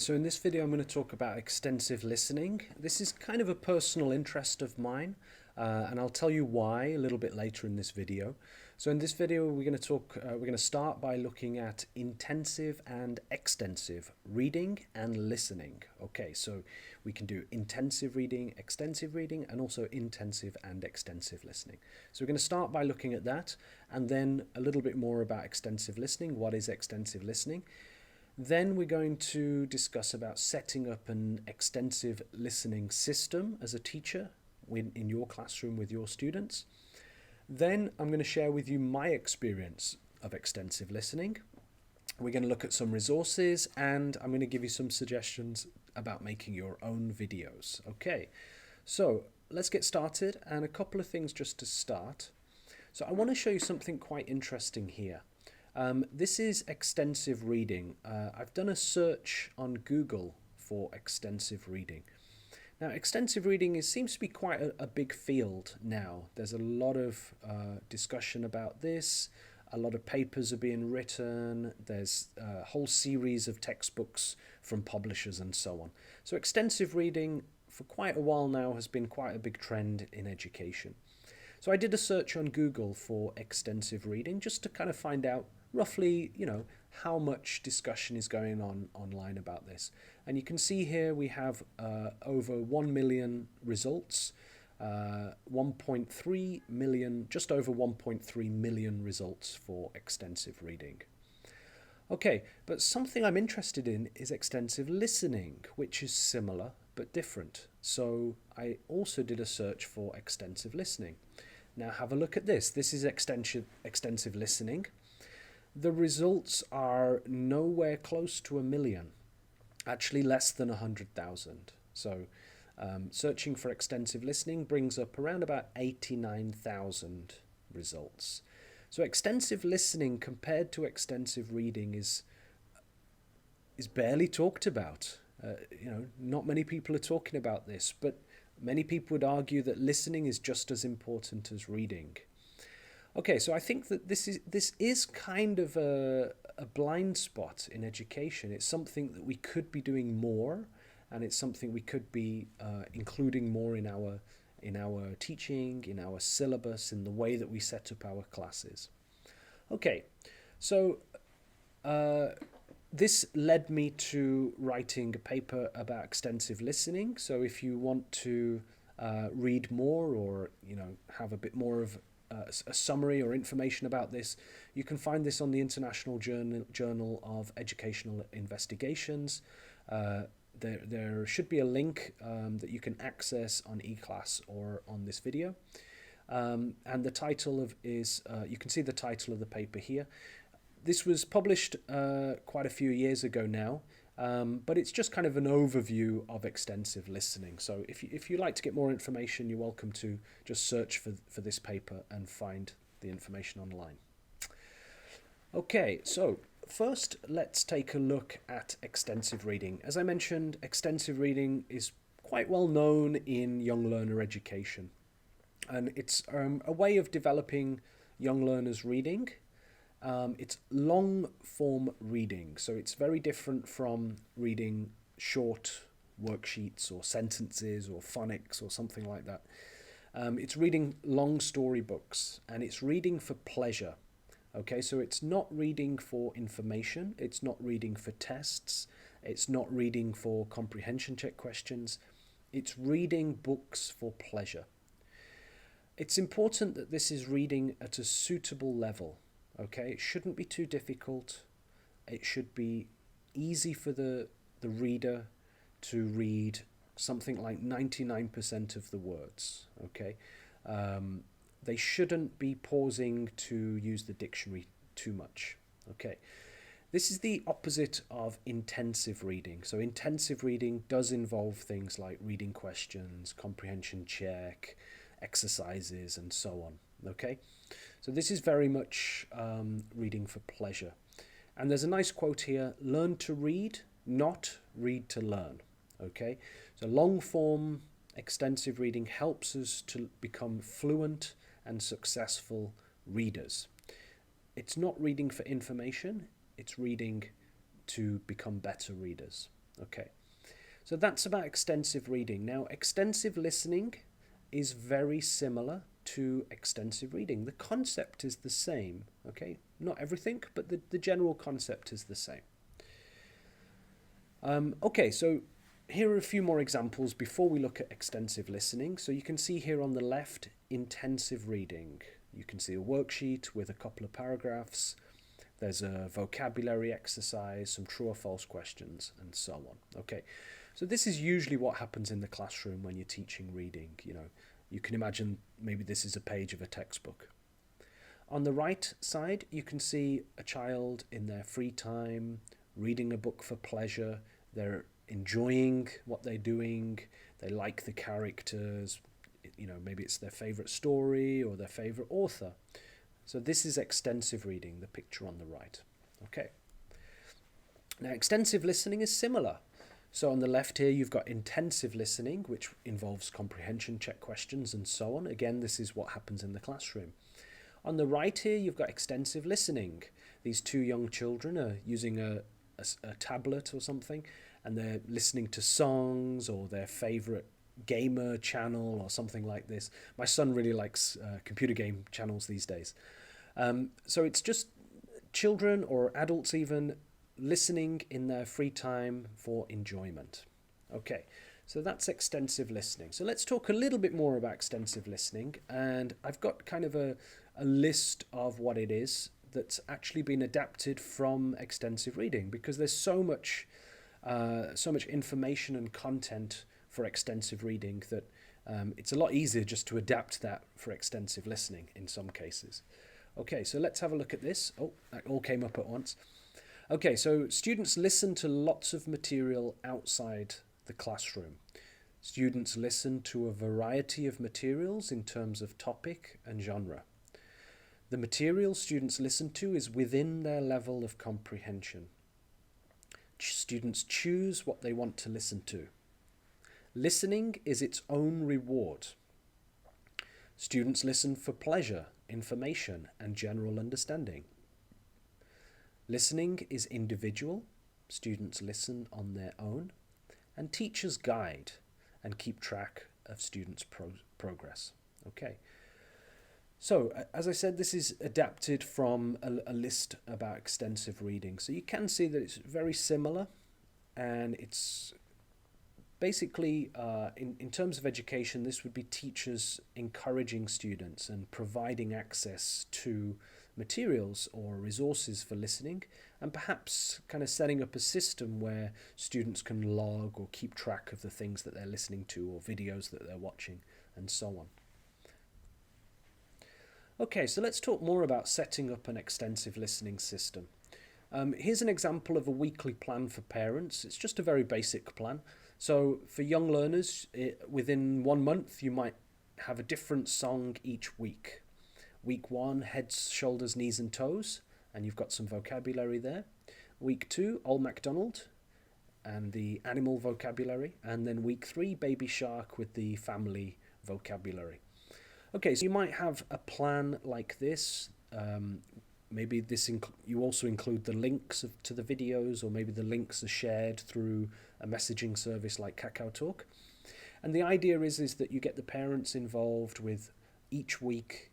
So in this video I'm going to talk about extensive listening. This is kind of a personal interest of mine, and I'll tell you why a little bit later in this video. So in this video we're going to start by looking at intensive and extensive reading and listening. Okay, so we can do intensive reading, extensive reading, and also intensive and extensive listening. So we're going to start by looking at that, and then a little bit more about extensive listening. What is extensive listening? Then we're going to discuss about setting up an extensive listening system as a teacher in your classroom with your students. Then I'm going to share with you my experience of extensive listening. We're going to look at some resources, and I'm going to give you some suggestions about making your own videos. Okay, so let's get started, and a couple of things just to start. So I want to show you something quite interesting here. This is extensive reading. I've done a search on Google for extensive reading. Now, extensive reading seems to be quite a big field now. There's a lot of discussion about this. A lot of papers are being written. There's a whole series of textbooks from publishers and so on. So extensive reading for quite a while now has been quite a big trend in education. So I did a search on Google for extensive reading just to kind of find out roughly, how much discussion is going on online about this. And you can see here we have over 1 million results, 1.3 million, just over 1.3 million results for extensive reading. Okay, but something I'm interested in is extensive listening, which is similar but different. So I also did a search for extensive listening. Now have a look at this. This is extensive listening. The results are nowhere close to 1 million, actually less than 100,000. So searching for extensive listening brings up around about 89,000 results. So extensive listening compared to extensive reading is barely talked about. Not many people are talking about this, but many people would argue that listening is just as important as reading. Okay, so I think that this is kind of a blind spot in education. It's something that we could be doing more, and it's something we could be including more in our teaching, in our syllabus, in the way that we set up our classes. Okay, so this led me to writing a paper about extensive listening. So if you want to read more, or have a bit more of a summary or information about this, you can find this on the International Journal of Educational Investigations. There should be a link that you can access on eClass or on this video. And the title is, you can see the title of the paper here. This was published quite a few years ago now, but it's just kind of an overview of extensive listening. So if you like to get more information, you're welcome to just search for this paper and find the information online. Okay, so first let's take a look at extensive reading. As I mentioned, extensive reading is quite well known in young learner education, and it's a way of developing young learners' reading. It's long form reading, so it's very different from reading short worksheets or sentences or phonics or something like that. It's reading long story books, and it's reading for pleasure. Okay, so it's not reading for information, it's not reading for tests, it's not reading for comprehension check questions, it's reading books for pleasure. It's important that this is reading at a suitable level. Okay, it shouldn't be too difficult. It should be easy for the reader to read something like 99% of the words. Okay, they shouldn't be pausing to use the dictionary too much. Okay, this is the opposite of intensive reading. So intensive reading does involve things like reading questions, comprehension check, exercises, and so on. Okay, so this is very much reading for pleasure. And there's a nice quote here: learn to read, not read to learn. Okay, so long form extensive reading helps us to become fluent and successful readers. It's not reading for information, it's reading to become better readers. Okay, so that's about extensive reading. Now, extensive listening is very similar to extensive reading. The concept is the same, okay? Not everything, but the general concept is the same. Okay, so here are a few more examples before we look at extensive listening. So you can see here on the left, intensive reading. You can see a worksheet with a couple of paragraphs. There's a vocabulary exercise, some true or false questions, and so on. Okay, so this is usually what happens in the classroom when you're teaching reading. You can imagine maybe this is a page of a textbook. On the right side, you can see a child in their free time reading a book for pleasure. They're enjoying what they're doing. They like the characters. Maybe it's their favorite story or their favorite author. So this is extensive reading, the picture on the right. Okay. Now, extensive listening is similar. So on the left here, you've got intensive listening, which involves comprehension check questions and so on. Again, this is what happens in the classroom. On the right here, you've got extensive listening. These two young children are using a tablet or something, and they're listening to songs or their favorite gamer channel or something like this. My son really likes computer game channels these days. So it's just children or adults even listening in their free time for enjoyment. Okay, so that's extensive listening. So let's talk a little bit more about extensive listening, and I've got kind of a list of what it is that's actually been adapted from extensive reading, because there's so much information and content for extensive reading that it's a lot easier just to adapt that for extensive listening in some cases. Okay, so let's have a look at this. Oh, that all came up at once. Okay, so students listen to lots of material outside the classroom. Students listen to a variety of materials in terms of topic and genre. The material students listen to is within their level of comprehension. Students choose what they want to listen to. Listening is its own reward. Students listen for pleasure, information, and general understanding. Listening is individual. Students listen on their own. And teachers guide and keep track of students' progress. Okay. So, as I said, this is adapted from a list about extensive reading. So you can see that it's very similar, and it's basically, in terms of education, this would be teachers encouraging students and providing access to materials or resources for listening, and perhaps kind of setting up a system where students can log or keep track of the things that they're listening to or videos that they're watching, and so on. Okay, so let's talk more about setting up an extensive listening system. Here's an example of a weekly plan for parents. It's just a very basic plan. So for young learners, within 1 month, you might have a different song each week. Week 1, heads, shoulders, knees and toes, and you've got some vocabulary there. Week 2, Old MacDonald and the animal vocabulary. And then week 3, Baby Shark with the family vocabulary. Okay, so you might have a plan like this. Maybe you also include the links to the videos, or maybe the links are shared through a messaging service like KakaoTalk. And the idea is that you get the parents involved with each week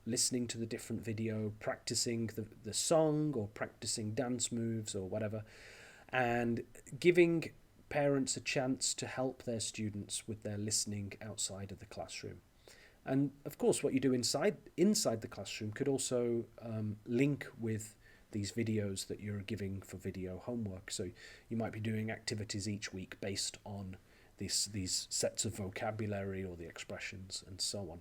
listening to the different video, practicing the song or practicing dance moves or whatever, and giving parents a chance to help their students with their listening outside of the classroom. And of course, what you do inside the classroom could also link with these videos that you're giving for video homework. So you might be doing activities each week based on these sets of vocabulary or the expressions and so on.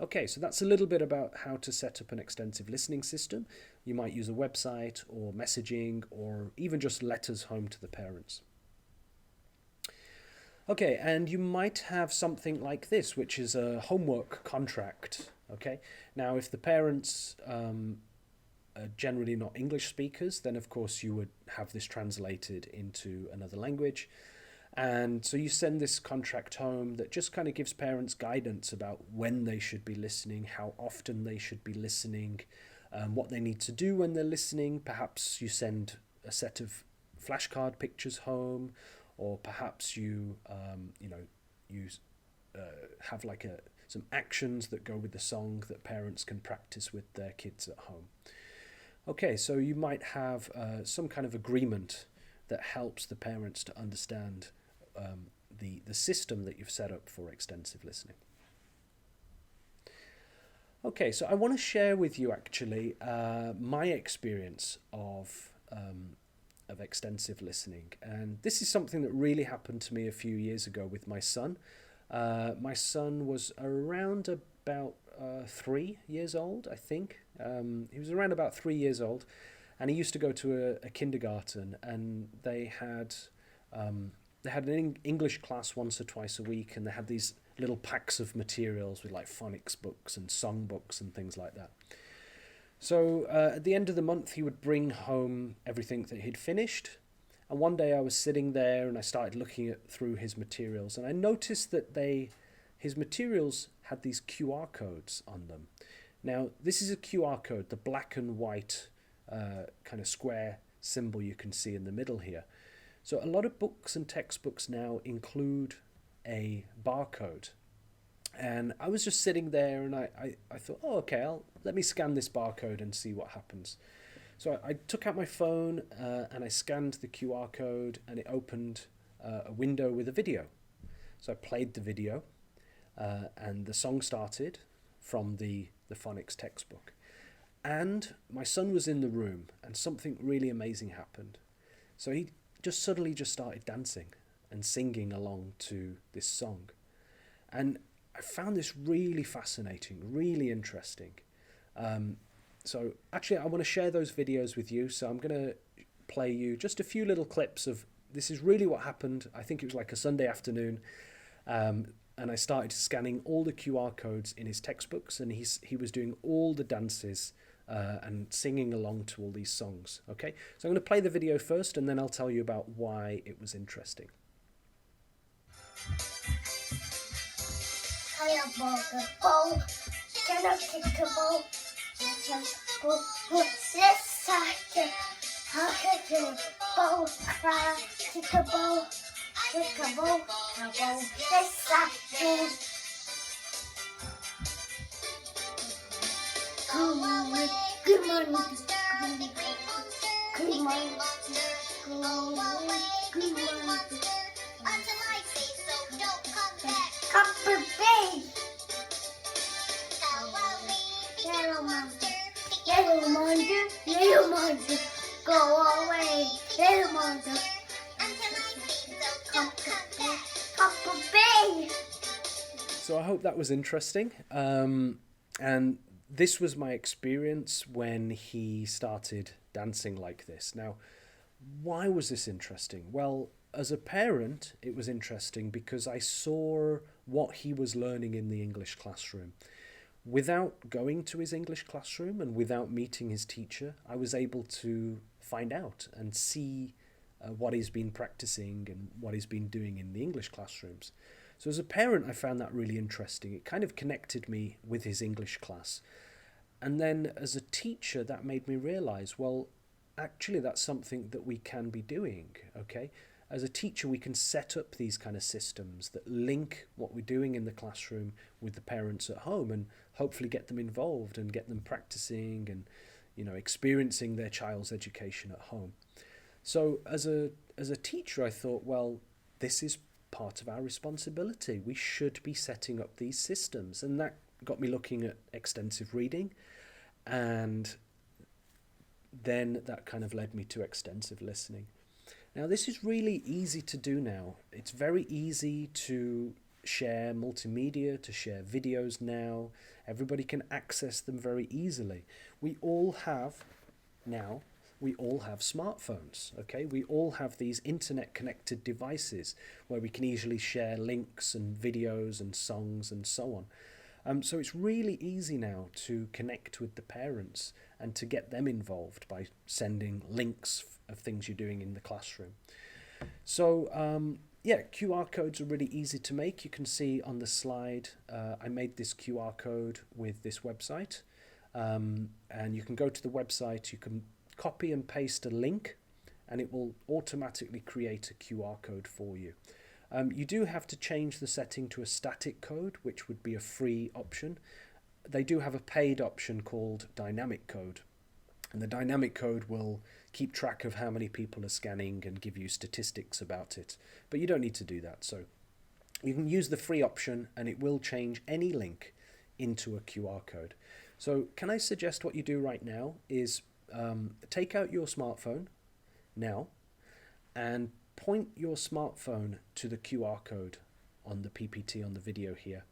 Okay, so that's a little bit about how to set up an extensive listening system. You might use a website or messaging or even just letters home to the parents. Okay, and you might have something like this, which is a homework contract. Okay, now if the parents are generally not English speakers, then of course you would have this translated into another language. And so you send this contract home that just kind of gives parents guidance about when they should be listening, how often they should be listening, what they need to do when they're listening. Perhaps you send a set of flashcard pictures home, or perhaps you you have like some actions that go with the song that parents can practice with their kids at home. Okay, so you might have some kind of agreement that helps the parents to understand the system that you've set up for extensive listening. Okay, so I want to share with you actually my experience of extensive listening, and this is something that really happened to me a few years ago with my son. My son was around about 3 years old, I think. He was around about 3 years old, and he used to go to a kindergarten, and they had an English class once or twice a week, and they had these little packs of materials with like phonics books and song books and things like that. So at the end of the month, he would bring home everything that he'd finished. And one day I was sitting there and I started looking through his materials, and I noticed that his materials had these QR codes on them. Now, this is a QR code, the black and white kind of square symbol you can see in the middle here. So a lot of books and textbooks now include a barcode. And I was just sitting there and I thought, oh, okay, let me scan this barcode and see what happens. So I took out my phone and I scanned the QR code, and it opened a window with a video. So I played the video and the song started from the phonics textbook. And my son was in the room, and something really amazing happened. So he suddenly started dancing and singing along to this song. And I found this really fascinating, really interesting. So actually I want to share those videos with you. So I'm going to play you just a few little clips of, this is really what happened. I think it was like a Sunday afternoon. And I started scanning all the QR codes in his textbooks, and he was doing all the dances and singing along to all these songs. Okay, so I'm going to play the video first, and then I'll tell you about why it was interesting. Little monster, go away, little monster. So I hope that was interesting. And this was my experience when he started dancing like this. Now, why was this interesting? Well, as a parent, it was interesting because I saw what he was learning in the English classroom. Without going to his English classroom and without meeting his teacher, I was able to find out and see what he's been practicing and what he's been doing in the English classrooms. So as a parent, I found that really interesting. It kind of connected me with his English class. And then as a teacher, that made me realize, well, actually that's something that we can be doing, okay? As a teacher, we can set up these kind of systems that link what we're doing in the classroom with the parents at home, and hopefully get them involved and get them practicing and, experiencing their child's education at home. So as a teacher, I thought, well, this is part of our responsibility. We should be setting up these systems. And that got me looking at extensive reading, and then that kind of led me to extensive listening. Now, this is really easy to do now. It's very easy to share multimedia, to share videos now. Everybody can access them very easily. We all have smartphones, okay? We all have these internet-connected devices where we can easily share links and videos and songs and so on. So it's really easy now to connect with the parents and to get them involved by sending links of things you're doing in the classroom. So QR codes are really easy to make. You can see on the slide, I made this QR code with this website. And you can go to the website, you can copy and paste a link, and it will automatically create a QR code for you. You do have to change the setting to a static code, which would be a free option. They do have a paid option called dynamic code, and the dynamic code will keep track of how many people are scanning and give you statistics about it. But you don't need to do that. So you can use the free option and it will change any link into a QR code. So can I suggest what you do right now is take out your smartphone now and point your smartphone to the QR code on the PPT on the video here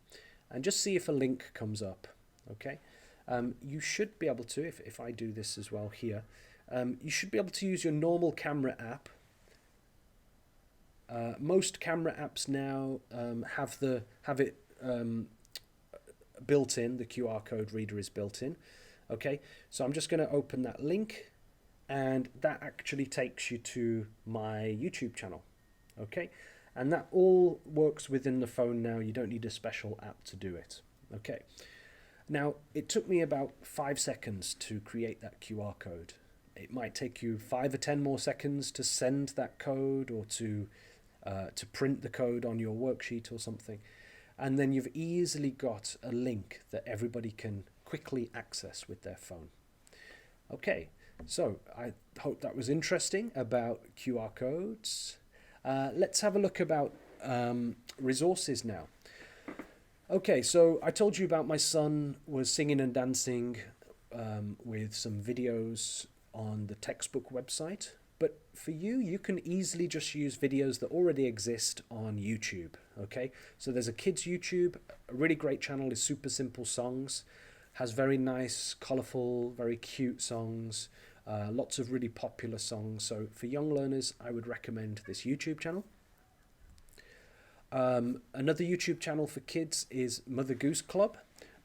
and just see if a link comes up. Okay, you should be able to, if I do this as well here, you should be able to use your normal camera app. Most camera apps now have it built in. The QR code reader is built in. Okay, so I'm just going to open that link, and that actually takes you to my YouTube channel. Okay, and that all works within the phone now. You don't need a special app to do it. Okay, now it took me about 5 seconds to create that QR code. It might take you 5 or 10 more seconds to send that code or to print the code on your worksheet or something. And then you've easily got a link that everybody can quickly access with their phone. Okay, so I hope that was interesting about QR codes. Let's have a look about resources now. Okay, so I told you about my son was singing and dancing with some videos on the textbook website. But for you, you can easily just use videos that already exist on YouTube. Okay, so there's a kids YouTube. A really great channel is Super Simple Songs. Has very nice, colourful, very cute songs. Lots of really popular songs. So for young learners, I would recommend this YouTube channel. Another YouTube channel for kids is Mother Goose Club.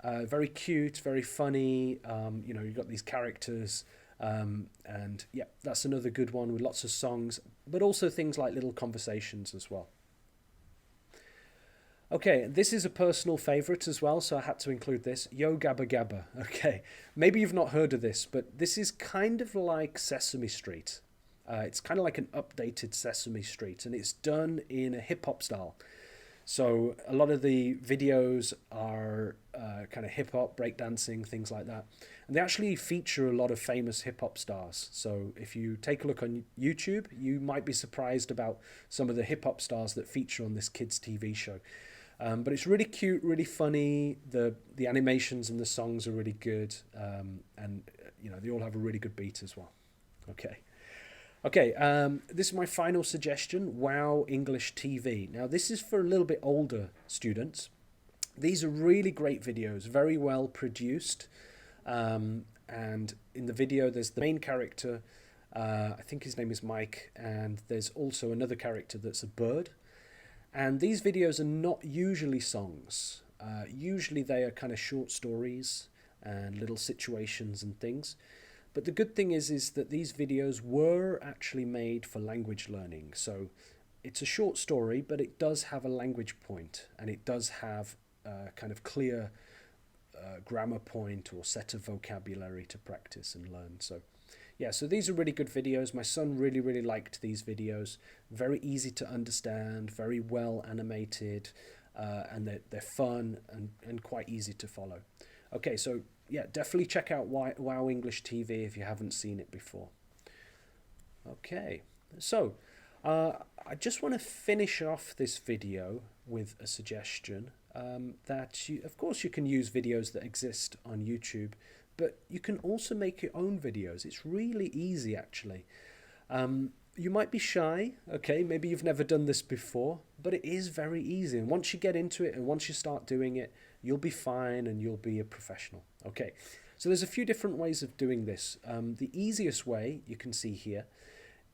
Very cute, very funny. You know, you've got these characters. And yeah, that's another good one with lots of songs, but also things like little conversations as well. Okay, this is a personal favourite as well, so I had to include this. Yo Gabba Gabba. Okay, maybe you've not heard of this, but this is kind of like Sesame Street. It's kind of like an updated Sesame Street, and it's done in a hip-hop style. So a lot of the videos are kind of hip-hop, breakdancing, things like that. And they actually feature a lot of famous hip-hop stars. So if you take a look on YouTube, you might be surprised about some of the hip-hop stars that feature on this kids' TV show. But it's really cute, really funny. The animations and the songs are really good. And, you know, they all have a really good beat as well. Okay. Okay, this is my final suggestion, Wow English TV. Now, this is for a little bit older students. These are really great videos, very well produced. And in the video, there's the main character, I think his name is Mike, and there's also another character that's a bird. And these videos are not usually songs. Usually they are kind of short stories and little situations and things. But the good thing is that these videos were actually made for language learning. So it's a short story, but it does have a language point, and it does have a kind of clear grammar point or set of vocabulary to practice and learn. So yeah, so these are really good videos. My son really, really liked these videos. Very easy to understand, very well animated, and they're fun and quite easy to follow. Okay, so yeah, definitely check out Wow English TV if you haven't seen it before. Okay, so I just want to finish off this video with a suggestion that of course you can use videos that exist on YouTube, but you can also make your own videos. It's really easy actually. You might be shy, okay, maybe you've never done this before, but it is very easy. And once you get into it and once you start doing it, you'll be fine and you'll be a professional. Okay, so there's a few different ways of doing this. The easiest way you can see here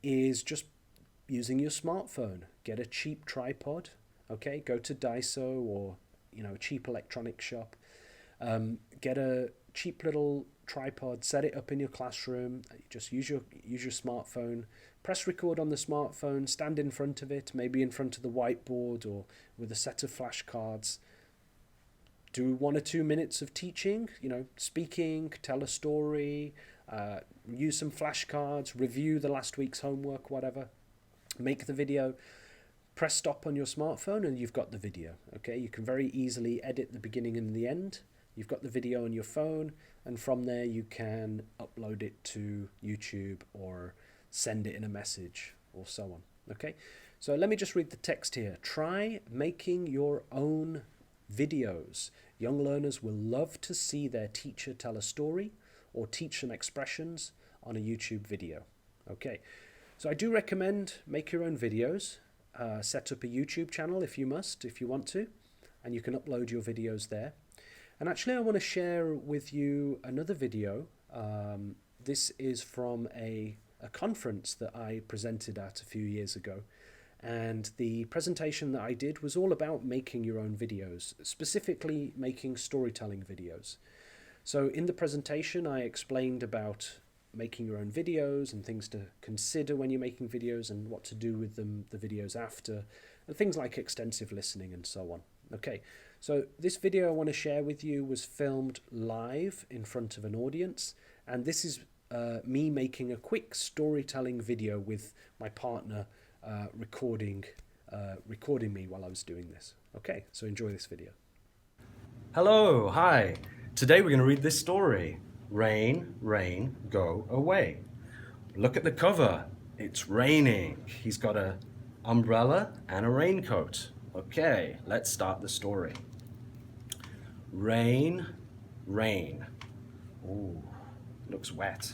is just using your smartphone. Get a cheap tripod, okay, go to Daiso or, you know, a cheap electronic shop. Get a cheap little tripod, set it up in your classroom, just use your smartphone, press record on the smartphone, stand in front of it, maybe in front of the whiteboard or with a set of flashcards. Do 1 or 2 minutes of teaching, you know, speaking, tell a story, use some flashcards, review the last week's homework, whatever. Make the video, press stop on your smartphone, and you've got the video. Okay, you can very easily edit the beginning and the end. You've got the video on your phone, and from there you can upload it to YouTube or send it in a message or so on. Okay, so let me just read the text here. Try making your own videos. Young learners will love to see their teacher tell a story or teach some expressions on a YouTube video. Okay, so I do recommend make your own videos. Set up a YouTube channel if you want to, and you can upload your videos there. And actually I want to share with you another video. This is from a conference that I presented at a few years ago. And the presentation that I did was all about making your own videos, specifically making storytelling videos. So in the presentation, I explained about making your own videos and things to consider when you're making videos and what to do with them, the videos after, and things like extensive listening and so on. Okay, so this video I want to share with you was filmed live in front of an audience, and this is me making a quick storytelling video with my partner recording me while I was doing this. Okay, so enjoy this video. Hello, hi. Today we're going to read this story. Rain, rain, go away. Look at the cover. It's raining. He's got an umbrella and a raincoat. Okay, let's start the story. Rain, rain. Ooh, looks wet.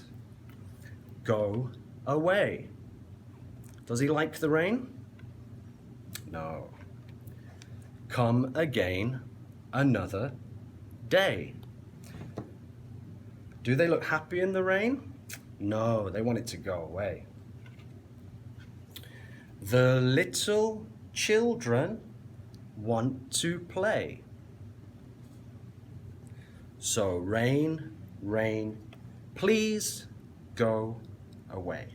Go away. Does he like the rain? No. Come again another day. Do they look happy in the rain? No, they want it to go away. The little children want to play. So rain, rain, please go away.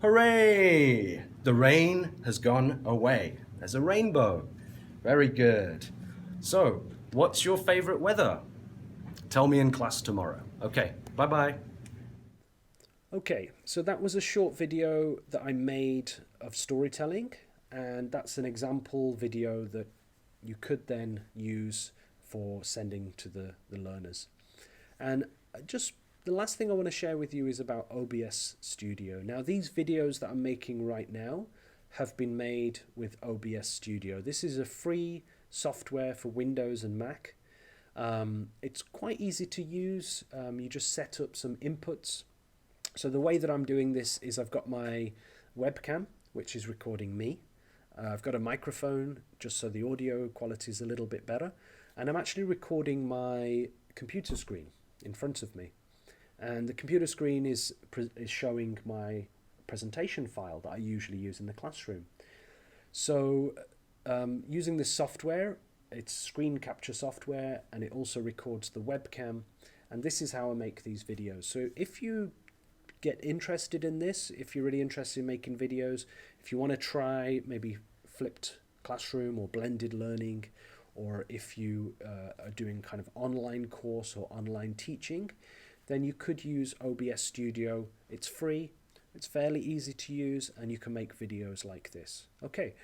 Hooray! The rain has gone away. There's a rainbow. Very good. So, what's your favorite weather? Tell me in class tomorrow. Okay, bye-bye. Okay, so that was a short video that I made of storytelling, and that's an example video that you could then use for sending to the learners. And just the last thing I want to share with you is about OBS Studio. Now, these videos that I'm making right now have been made with OBS Studio. This is a free software for Windows and Mac. It's quite easy to use. You just set up some inputs. So the way that I'm doing this is I've got my webcam, which is recording me. I've got a microphone just so the audio quality is a little bit better. And I'm actually recording my computer screen in front of me. And the computer screen is showing my presentation file that I usually use in the classroom. So using this software, it's screen capture software, and it also records the webcam, and this is how I make these videos. So if you get interested in this, if you're really interested in making videos, if you want to try maybe flipped classroom or blended learning, or if you are doing kind of online course or online teaching, then you could use OBS Studio. It's free, it's fairly easy to use, and you can make videos like this. Okay,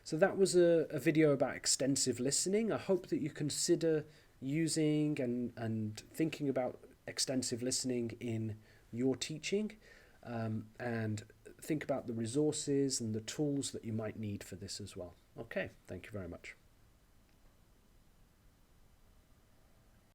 so that was a video about extensive listening. I hope that you consider using and thinking about extensive listening in your teaching, and think about the resources and the tools that you might need for this as well. Okay, thank you very much.